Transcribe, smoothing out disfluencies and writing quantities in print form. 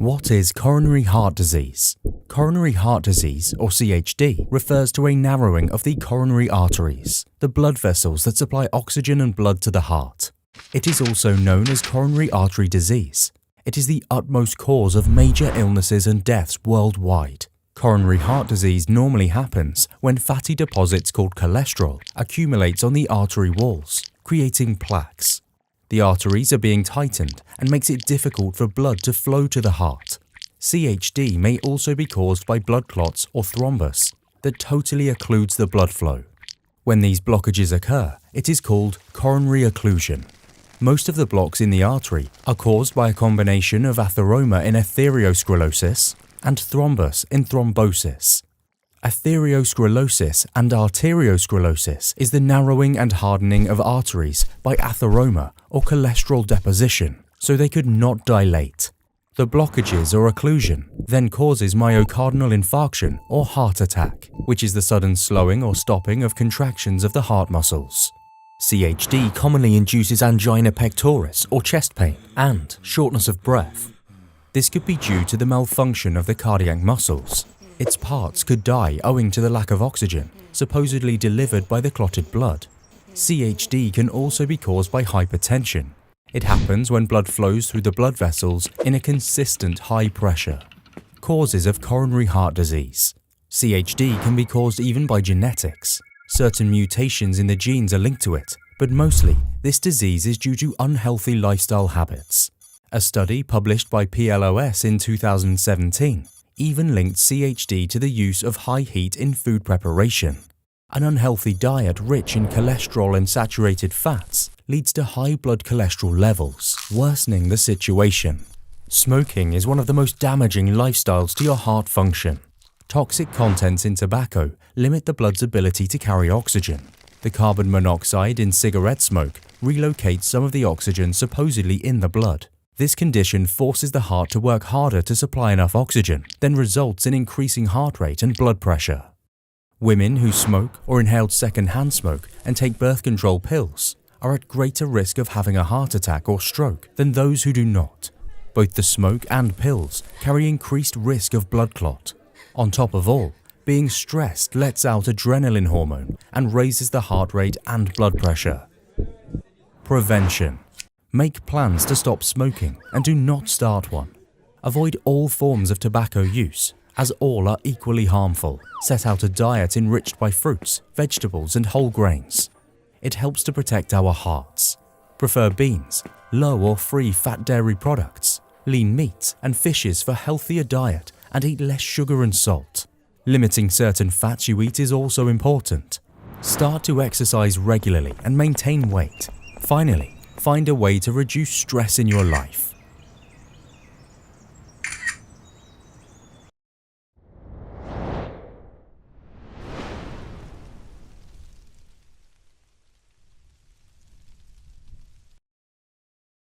What is coronary heart disease? Coronary heart disease, or CHD, refers to a narrowing of the coronary arteries, the blood vessels that supply oxygen and blood to the heart. It is also known as coronary artery disease. It is the utmost cause of major illnesses and deaths worldwide. Coronary heart disease normally happens when fatty deposits called cholesterol accumulates on the artery walls, creating plaques. The arteries are being tightened and makes it difficult for blood to flow to the heart. CHD may also be caused by blood clots or thrombus that totally occludes the blood flow. When these blockages occur, it is called coronary occlusion. Most of the blocks in the artery are caused by a combination of atheroma in atherosclerosis and thrombus in thrombosis. Atherosclerosis and arteriosclerosis is the narrowing and hardening of arteries by atheroma or cholesterol deposition, so they could not dilate. The blockages or occlusion then causes myocardial infarction or heart attack, which is the sudden slowing or stopping of contractions of the heart muscles. CHD commonly induces angina pectoris or chest pain and shortness of breath. This could be due to the malfunction of the cardiac muscles. Its parts could die owing to the lack of oxygen, supposedly delivered by the clotted blood. CHD can also be caused by hypertension. It happens when blood flows through the blood vessels in a consistent high pressure. Causes of coronary heart disease. CHD can be caused even by genetics. Certain mutations in the genes are linked to it, but mostly this disease is due to unhealthy lifestyle habits. A study published by PLOS in 2017 even linked CHD to the use of high heat in food preparation. An unhealthy diet rich in cholesterol and saturated fats leads to high blood cholesterol levels, worsening the situation. Smoking is one of the most damaging lifestyles to your heart function. Toxic contents in tobacco limit the blood's ability to carry oxygen. The carbon monoxide in cigarette smoke relocates some of the oxygen supposedly in the blood. This condition forces the heart to work harder to supply enough oxygen, then results in increasing heart rate and blood pressure. Women who smoke or inhaled second-hand smoke and take birth control pills are at greater risk of having a heart attack or stroke than those who do not. Both the smoke and pills carry increased risk of blood clot. On top of all, being stressed lets out adrenaline hormone and raises the heart rate and blood pressure. Prevention. Make plans to stop smoking and do not start one. Avoid all forms of tobacco use, as all are equally harmful. Set out a diet enriched by fruits, vegetables, and whole grains. It helps to protect our hearts. Prefer beans, low or free fat dairy products, lean meats and fishes for healthier diet, and eat less sugar and salt. Limiting certain fats you eat is also important. Start to exercise regularly and maintain weight. Finally, find a way to reduce stress in your life.